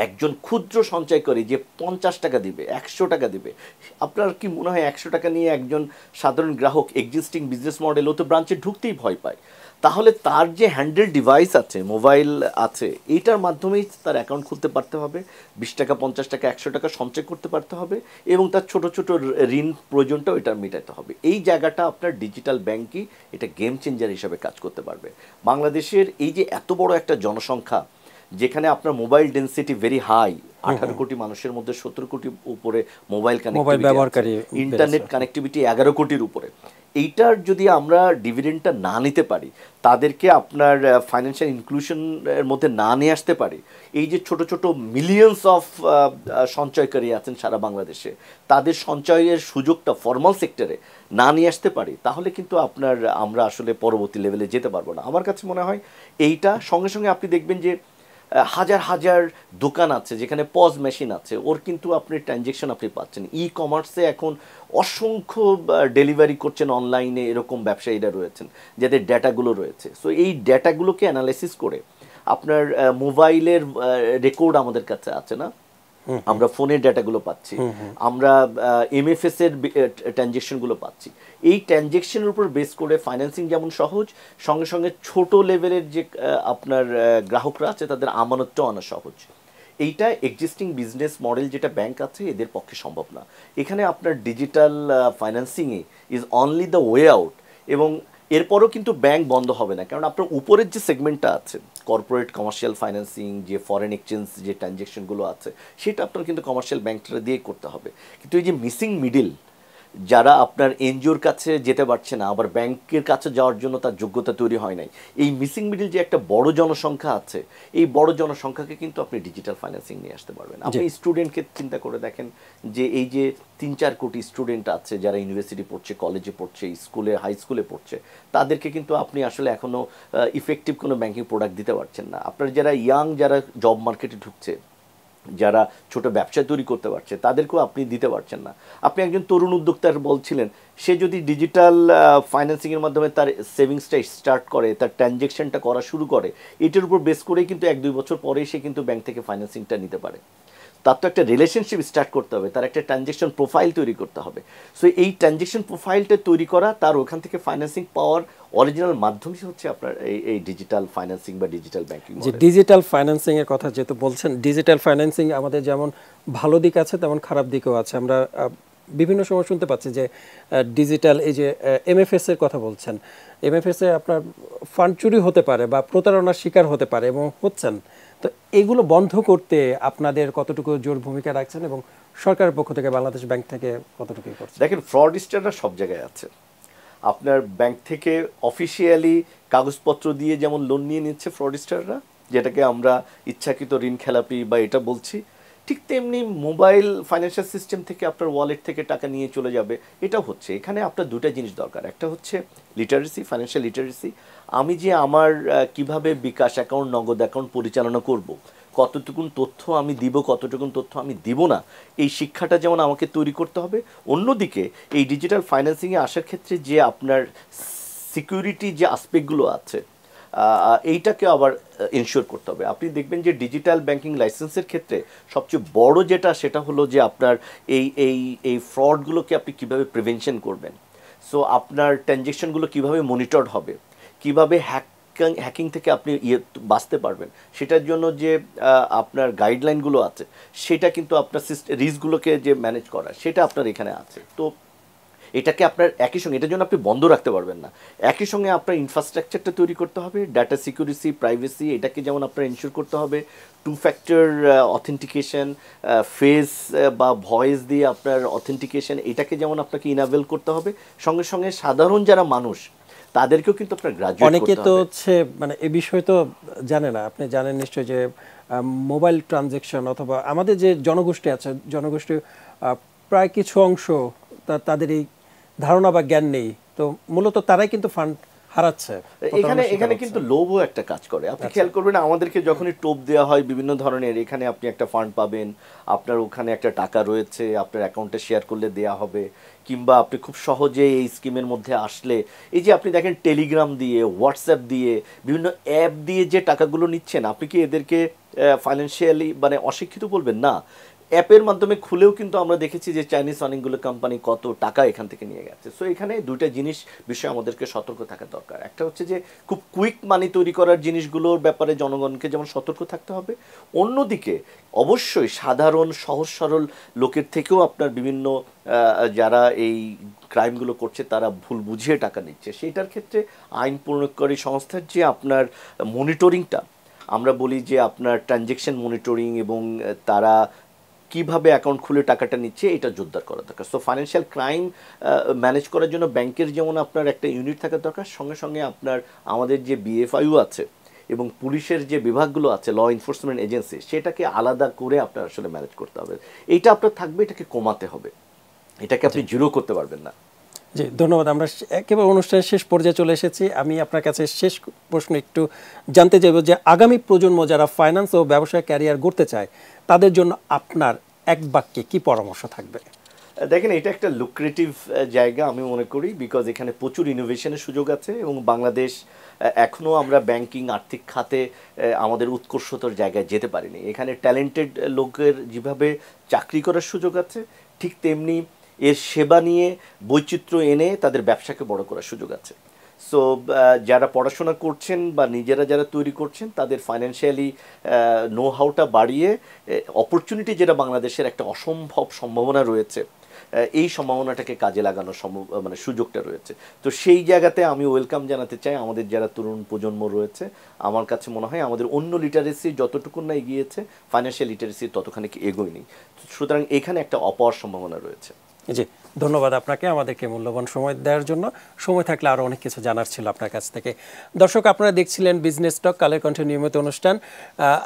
একজন ক্ষুদ্র সঞ্চয়কারী যে 50 টাকা দিবে, 100 টাকা দিবে, আপনার কি মনে হয় 100 টাকা নিয়ে একজন সাধারণ গ্রাহক এক্সিস্টিং বিজনেস মডেল ও তো ব্রাঞ্চে ঢুকতেই ভয় পায়? তাহলে তার যে হ্যান্ডেল ডিভাইস আছে, মোবাইল আছে, এইটার মাধ্যমেই তার অ্যাকাউন্ট খুলতে পারতে হবে, 20 টাকা, 50 টাকা, 100 টাকা সঞ্চয় করতে পারতে হবে, এবং তার ছোট ছোট ঋণ প্রয়োজনটাও এটা মেটাতে হবে। এই জায়গাটা আপনার ডিজিটাল ব্যাংকই এটা গেম চেঞ্জার হিসাবে কাজ করতে পারবে। বাংলাদেশের এই যে এত বড় একটা জনসংখ্যা, যেখানে আপনার মোবাইল ডেন্সিটি ভেরি হাই, 18 কোটি মানুষের মধ্যে 17 কোটি উপরে মোবাইল ব্যবহারকারী, ইন্টারনেট কানেক্টিভিটি 11 কোটির উপরে, এইটার যদি আমরা ডিভিডেন্ডটা না নিতে পারি, তাদেরকে আপনার ফাইন্যান্সিয়াল ইনক্লুশনের মধ্যে না নিয়ে আসতে পারি, এই যে ছোট ছোট মিলিয়নস অফ সঞ্চয়কারী আছেন সারা বাংলাদেশে, তাদের সঞ্চয়ের সুযোগটা ফর্মাল সেক্টরে না নিয়ে আসতে পারি, তাহলে কিন্তু আমরা আসলে পরবর্তী লেভেলে যেতে পারবো না। আমার কাছে মনে হয় এইটা সঙ্গে সঙ্গে আপনি দেখবেন যে হাজার হাজার দোকান আছে যেখানে পজ মেশিন আছে, ওর কিন্তু আপনি ট্রানজেকশন আপনি পাচ্ছেন। ই কমার্সে এখন অসংখ্য ডেলিভারি করছেন অনলাইনে, এরকম ব্যবসায়ীরা রয়েছেন যাদের ডেটাগুলো রয়েছে। সো এই ডেটাগুলোকে অ্যানালাইসিস করে আপনার মোবাইলের রেকর্ড আমাদের কাছে আছে না, আমরা ফোনের ডেটাগুলো পাচ্ছি, আমরা এমএফএস এর ট্রানজেকশনগুলো পাচ্ছি। এই ট্রানজেকশনের উপর বেস করে ফাইন্যান্সিং যেমন সহজ, সঙ্গে সঙ্গে ছোট লেভেলের যে আপনার গ্রাহকরা আছে তাদের আমানতটাও আনা সহজ। এইটা এক্সিস্টিং বিজনেস মডেল যেটা ব্যাংক আছে এদের পক্ষে সম্ভব না। এখানে আপনার ডিজিটাল ফাইন্যান্সিংয়ে is only the way out. এবং এরপরও কিন্তু ব্যাংক বন্ধ হবে না, কারণ আপনার উপরের যে সেগমেন্টটা আছে কর্পোরেট কমার্শিয়াল ফাইন্যান্সিং, যে ফরেন এক্সচেঞ্জ যে ট্রানজেকশনগুলো আছে, সেটা আপনার কিন্তু কমার্শিয়াল ব্যাংকটা দিয়ে করতে হবে। কিন্তু এই যে মিসিং মিডিল, যারা আপনার এনজিওর কাছে যেতে পারছে না, আবার ব্যাংকের কাছে যাওয়ার জন্য তার যোগ্যতা তৈরি হয় নাই, এই মিসিং মিডিল যে একটা বড় জনসংখ্যা আছে, এই বড় জনসংখ্যাকে কিন্তু আপনি ডিজিটাল ফাইন্যান্সিং নিয়ে আসতে পারবেন। আপনি স্টুডেন্টকে চিন্তা করে দেখেন যে এই যে 3-4 কোটি স্টুডেন্ট আছে যারা ইউনিভার্সিটি পড়ছে, কলেজে পড়ছে, স্কুলে, হাই স্কুলে পড়ছে, তাদেরকে কিন্তু আপনি আসলে এখনও ইফেক্টিভ কোনো ব্যাংকিং প্রোডাক্ট দিতে পারছেন না। আপনার যারা ইয়াং, যারা জব মার্কেটে ঢুকছে, যারা ছোট ব্যবসা তৈরি করতে পারছে, তাদেরকেও আপনি দিতে পারছেন না। আপনি একজন তরুণ উদ্যোক্তার বলছিলেন, সে যদি ডিজিটাল ফাইন্যান্সিংয়ের মাধ্যমে তার সেভিংসটা স্টার্ট করে, তার ট্রানজেকশনটা করা শুরু করে, এটার উপর বেস করেই কিন্তু 1-2 বছর পরেই সে কিন্তু ব্যাংক থেকে ফাইন্যান্সিংটা নিতে পারে। তার তো একটা রিলেশনশিপ স্টার্ট করতে হবে, তার একটা ট্রানজেকশন প্রোফাইল তৈরি করতে হবে। সো এই ট্রানজেকশন প্রোফাইলটা তৈরি করা, তার ওখান থেকে ফাইন্যান্সিং পাওয়ার অরিজিনাল মাধ্যমই হচ্ছে আপনার এই ডিজিটাল ফাইন্যান্সিং বা ডিজিটাল ব্যাংকিং। যে ডিজিটাল ফাইন্যান্সিং এর কথা যেহেতু বলছেন, ডিজিটাল ফাইন্যান্সিং আমাদের যেমন ভালো দিক আছে তেমন খারাপ দিকও আছে। আমরা বিভিন্ন সময় শুনতে পাচ্ছি যে ডিজিটাল, এই যে এমএফএস এর কথা বলছেন, এমএফএস এ আপনার ফান্ড চুরি হতে পারে বা প্রতারণার শিকার হতে পারে এবং হচ্ছেন। তো এগুলো বন্ধ করতে আপনাদের কতটুকু জোর ভূমিকা রাখছেন এবং সরকারের পক্ষ থেকে, বাংলাদেশ ব্যাংক থেকে কতটুকু করছে? দেখেন, ফ্রডস্টাররা সব জায়গায় আছে। আপনার ব্যাংক থেকে অফিসিয়ালি কাগজপত্র দিয়ে যেমন লোন নিয়ে নিচ্ছে ফ্রডস্টাররা, যেটাকে আমরা ইচ্ছাকৃত ঋণ খেলাপি বা এটা বলছি, ঠিক তেমনি মোবাইল ফাইন্যান্সিয়াল সিস্টেম থেকে আপনার ওয়ালেট থেকে টাকা নিয়ে চলে যাবে, এটাও হচ্ছে। এখানে আপনার দুটা জিনিস দরকার, একটা হচ্ছে লিটারেসি, ফাইন্যান্সিয়াল লিটারেসি। আমি যে আমার কিভাবে বিকাশ অ্যাকাউন্ট, নগদ অ্যাকাউন্ট পরিচালনা করব, কতটুকুন তথ্য আমি দিব, কতটুকুন তথ্য আমি দিব না, এই শিক্ষাটা যেমন আমাকে তৈরি করতে হবে। অন্যদিকে এই ডিজিটাল ফাইন্যান্সিংয়ে আসার ক্ষেত্রে যে আপনার সিকিউরিটি যে আসপেক্টগুলো আছে, এইটাকে আবার ইনশিওর করতে হবে। আপনি দেখবেন যে ডিজিটাল ব্যাংকিং লাইসেন্সের ক্ষেত্রে সবচেয়ে বড় যেটা, সেটা হলো যে আপনার এই এই এই ফ্রডগুলোকে আপনি কীভাবে প্রিভেনশন করবেন। সো আপনার ট্রানজেকশনগুলো কীভাবে মনিটরড হবে, কীভাবে হ্যাকিং থেকে আপনি বাঁচতে পারবেন, সেটার জন্য যে আপনার গাইডলাইনগুলো আছে, সেটা কিন্তু আপনার রিস্কগুলোকে যে ম্যানেজ করা, সেটা আপনার এখানে আছে। তো এটাকে আপনার একই সঙ্গে, এটার জন্য আপনি বন্ধ রাখতে পারবেন না। একই সঙ্গে আপনার ইনফ্রাস্ট্রাকচারটা তৈরি করতে হবে, ডাটা সিকিউরিটি, প্রাইভেসি, এটাকে যেমন আপনার ইনশিওর করতে হবে। 2 ফ্যাক্টর অথেন্টিকেশন, ফেস বা ভয়েস দিয়ে আপনার অথেন্টিকেশন, এটাকে যেমন আপনাকে ইনাবেল করতে হবে। সঙ্গে সঙ্গে সাধারণ যারা মানুষ, তাদেরকেও কিন্তু আপনার গ্রাজুয়েট করতে হবে। অনেকে তো হচ্ছে মানে এই বিষয় তো জানে না। আপনি জানেন নিশ্চয়ই যে মোবাইল ট্রানজেকশন অথবা আমাদের যে জনগোষ্ঠী আছে, জনগোষ্ঠীর প্রায় কিছু অংশ তাদের এই ধারণা বা জ্ঞান নেই। তো মূলত তারাই কিন্তু ফান্ড হারাচ্ছে, এখানে এখানে কিন্তু লোভও একটা কাজ করে। আপনি খেয়াল করবেন আমাদেরকে যখনই টোপ দেওয়া হয় বিভিন্ন ধরনের, এখানে আপনি একটা ফান্ড পাবেন, আপনার ওখানে একটা টাকা রয়েছে, আপনার অ্যাকাউন্টে শেয়ার করলে দেয়া হবে, কিংবা আপনি খুব সহজে এই স্কিমের মধ্যে আসলে, এই যে আপনি দেখেন টেলিগ্রাম দিয়ে, হোয়াটসঅ্যাপ দিয়ে, বিভিন্ন অ্যাপ দিয়ে যে টাকাগুলো নিচ্ছেন, আপনি কি এদেরকে ফাইন্যান্সিয়ালি মানে অশিক্ষিত বলবেন? না, অ্যাপের মাধ্যমে খুলেও কিন্তু আমরা দেখেছি যে চাইনিজ অনেকগুলো কোম্পানি কত টাকা এখান থেকে নিয়ে গেছে। সো এখানে দুইটা জিনিস বিষয়ে আমাদেরকে সতর্ক থাকা দরকার। একটা হচ্ছে যে খুব কুইক মানি তৈরি করার জিনিসগুলোর ব্যাপারে জনগণকে যেমন সতর্ক থাকতে হবে, অন্যদিকে অবশ্যই সাধারণ সহজ সরল লোকের থেকেও আপনার বিভিন্ন যারা এই ক্রাইমগুলো করছে তারা ভুল বুঝিয়ে টাকা নিচ্ছে, সেইটার ক্ষেত্রে আইন প্রয়োগকারী সংস্থার যে আপনার মনিটরিংটা, আমরা বলি যে আপনার ট্রানজ্যাকশন মনিটরিং, এবং তারা কিভাবে অ্যাকাউন্ট খুলে টাকাটা নিচ্ছে, এটা জোরদার করা দরকার। সো ফাইন্যান্সিয়াল ক্রাইম ম্যানেজ করার জন্য ব্যাংকের যেমন আপনার একটা ইউনিট থাকা দরকার, সঙ্গে সঙ্গে আপনার আমাদের যে বিএফআইউ আছে এবং পুলিশের যে বিভাগগুলো আছে, ল এনফোর্সমেন্ট এজেন্সি, সেটাকে আলাদা করে আপনার আসলে ম্যানেজ করতে হবে। এইটা আপনার থাকবে, এটাকে কমাতে হবে, এটাকে আপনি জিরো করতে পারবেন না। জি, ধন্যবাদ। আমরা একেবারে অনুষ্ঠানের শেষ পর্যায়ে চলে এসেছি। আমি আপনার কাছে শেষ প্রশ্ন একটু জানতে চাইব যে আগামী প্রজন্ম যারা ফাইন্যান্স ও ব্যবসায় ক্যারিয়ার গড়তে চায়, তাদের জন্য আপনার এক বাক্যে কি পরামর্শ থাকবে? দেখেন, এটা একটা লুক্রেটিভ জায়গা আমি মনে করি, বিকজ এখানে প্রচুর ইনোভেশনের সুযোগ আছে, এবং বাংলাদেশ এখনও আমরা ব্যাংকিং আর্থিক খাতে আমাদের উৎকর্ষতর জায়গায় যেতে পারিনি। এখানে ট্যালেন্টেড লোকের যেভাবে চাকরি করার সুযোগ আছে, ঠিক তেমনি এর সেবা নিয়ে বৈচিত্র্য এনে তাদের ব্যবসাকে বড় করার সুযোগ আছে। সো যারা পড়াশোনা করছেন বা নিজেরা যারা তৈরি করছেন, তাদের ফাইন্যান্সিয়ালি নো হাউটা বাড়িয়ে অপরচুনিটি, যেটা বাংলাদেশের একটা অসম্ভব সম্ভাবনা রয়েছে, এই সম্ভাবনাটাকে কাজে লাগানোর মানে সুযোগটা রয়েছে। তো সেই জায়গাতে আমি ওয়েলকাম জানাতে চাই আমাদের যারা তরুণ প্রজন্ম রয়েছে। আমার কাছে মনে হয় আমাদের অন্য লিটারেসি যতটুকু না এগিয়েছে, ফাইন্যান্সিয়াল লিটারেসি ততখানি এগোয়নি। সুতরাং এখানে একটা অপার সম্ভাবনা রয়েছে। জি, ধন্যবাদ আপনাকে আমাদেরকে মূল্যবান সময় দেওয়ার জন্য। সময় থাকলে আরও অনেক কিছু জানার ছিল আপনার কাছ থেকে। দর্শক, আপনারা দেখছিলেন বিজনেস টক, কালের কণ্ঠে নিয়মিত অনুষ্ঠান।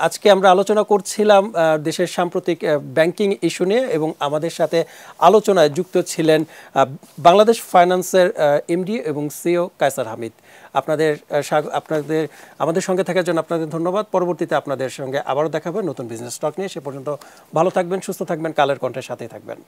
আজকে আমরা আলোচনা করছিলাম দেশের সাম্প্রতিক ব্যাংকিং ইস্যু নিয়ে, এবং আমাদের সাথে আলোচনায় যুক্ত ছিলেন বাংলাদেশ ফাইন্যান্সের এমডি এবং সিইও কায়সার হামিদ। আপনাদের আমাদের সঙ্গে থাকার জন্য আপনাদের ধন্যবাদ। পরবর্তীতে আপনাদের সঙ্গে আবারও দেখা হবে নতুন বিজনেস টক নিয়ে। সে পর্যন্ত ভালো থাকবেন, সুস্থ থাকবেন, কালের কণ্ঠের সাথেই থাকবেন।